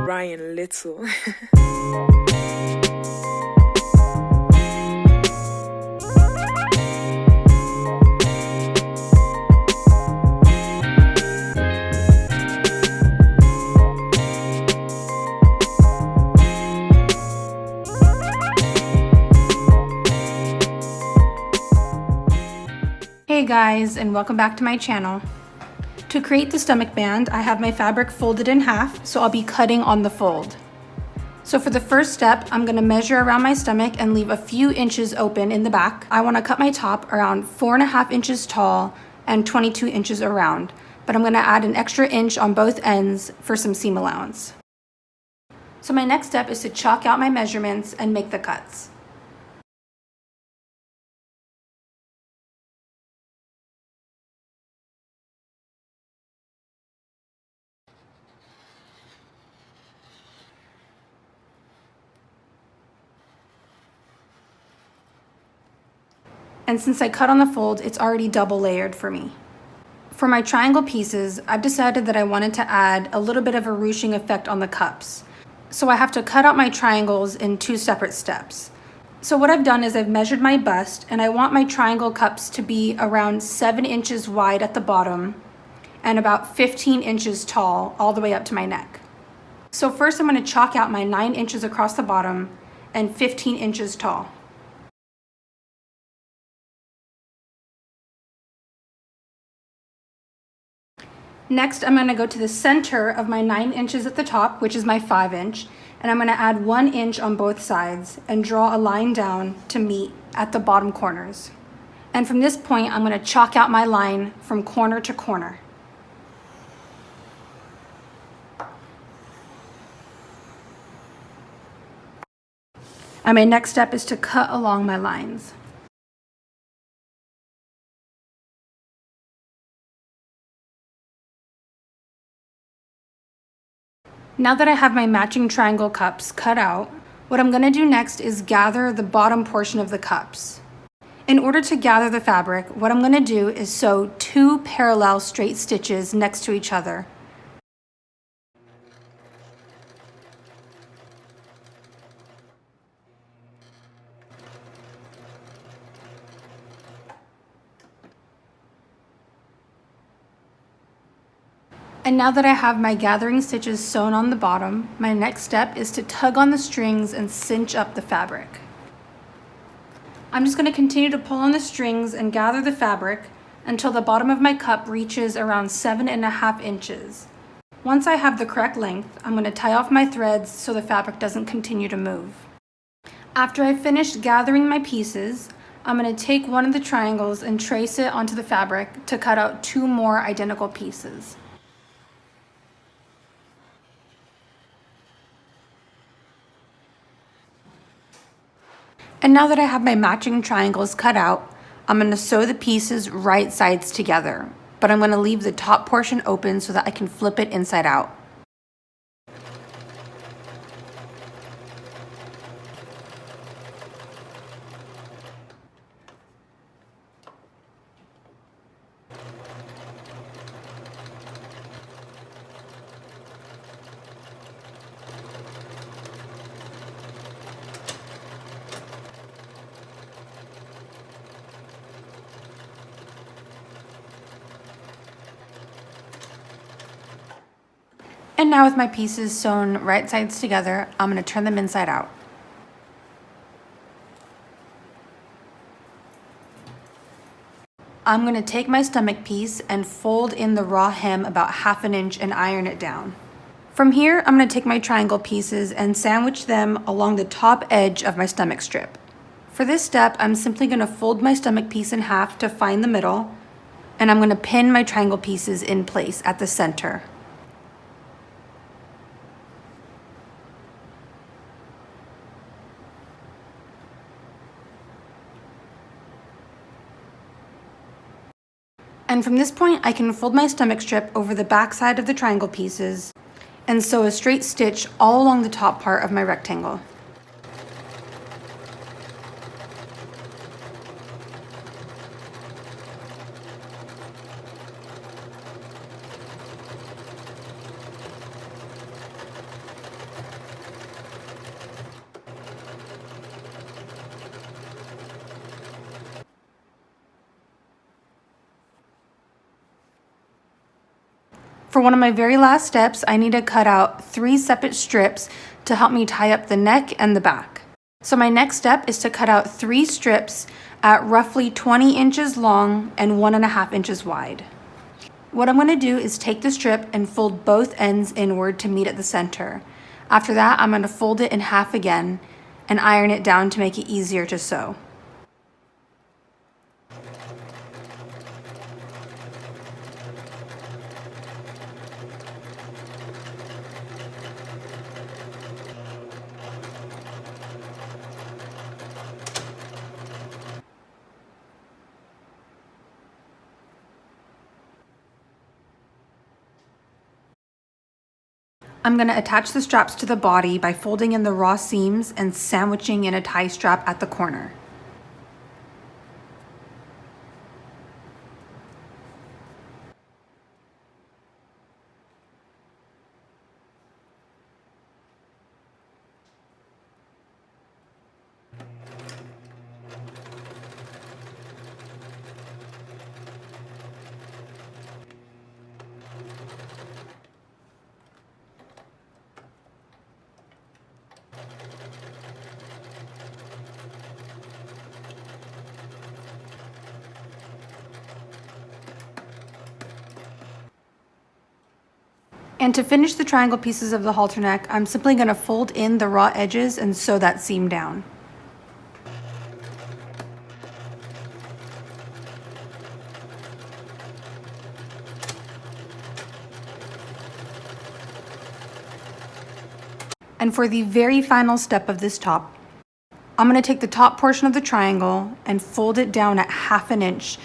Ryan Little. Hey guys, and welcome back to my channel. To create the stomach band, I have my fabric folded in half, so I'll be cutting on the fold. So for the first step, I'm gonna measure around my stomach and leave a few inches open in the back. I wanna cut my top around 4.5 inches tall and 22 inches around, but I'm gonna add an extra inch on both ends for some seam allowance. So my next step is to chalk out my measurements and make the cuts. And since I cut on the fold, it's already double layered for me. For my triangle pieces, I've decided that I wanted to add a little bit of a ruching effect on the cups. So I have to cut out my triangles in 2 separate steps. So what I've done is I've measured my bust, and I want my triangle cups to be around 7 inches wide at the bottom and about 15 inches tall all the way up to my neck. So first I'm going to chalk out my 9 inches across the bottom and 15 inches tall. Next, I'm going to go to the center of my 9 inches at the top, which is my 5 inch, and I'm going to add 1 inch on both sides and draw a line down to meet at the bottom corners. And from this point, I'm going to chalk out my line from corner to corner. And my next step is to cut along my lines. Now that I have my matching triangle cups cut out, what I'm going to do next is gather the bottom portion of the cups. In order to gather the fabric, what I'm going to do is sew 2 parallel straight stitches next to each other. And now that I have my gathering stitches sewn on the bottom, my next step is to tug on the strings and cinch up the fabric. I'm just going to continue to pull on the strings and gather the fabric until the bottom of my cup reaches around 7.5 inches. Once I have the correct length, I'm going to tie off my threads so the fabric doesn't continue to move. After I've finished gathering my pieces, I'm going to take one of the triangles and trace it onto the fabric to cut out 2 more identical pieces. And now that I have my matching triangles cut out, I'm going to sew the pieces right sides together, but I'm going to leave the top portion open so that I can flip it inside out. And now with my pieces sewn right sides together, I'm going to turn them inside out. I'm going to take my stomach piece and fold in the raw hem about 1/2 inch and iron it down. From here, I'm going to take my triangle pieces and sandwich them along the top edge of my stomach strip. For this step, I'm simply going to fold my stomach piece in half to find the middle, and I'm going to pin my triangle pieces in place at the center. And from this point, I can fold my stomach strip over the back side of the triangle pieces and sew a straight stitch all along the top part of my rectangle. For one of my very last steps, I need to cut out 3 separate strips to help me tie up the neck and the back. So my next step is to cut out 3 strips at roughly 20 inches long and 1.5 inches wide. What I'm going to do is take the strip and fold both ends inward to meet at the center. After that, I'm going to fold it in half again and iron it down to make it easier to sew. I'm going to attach the straps to the body by folding in the raw seams and sandwiching in a tie strap at the corner. And to finish the triangle pieces of the halter neck, I'm simply going to fold in the raw edges and sew that seam down. And for the very final step of this top, I'm going to take the top portion of the triangle and fold it down at 1/2 inch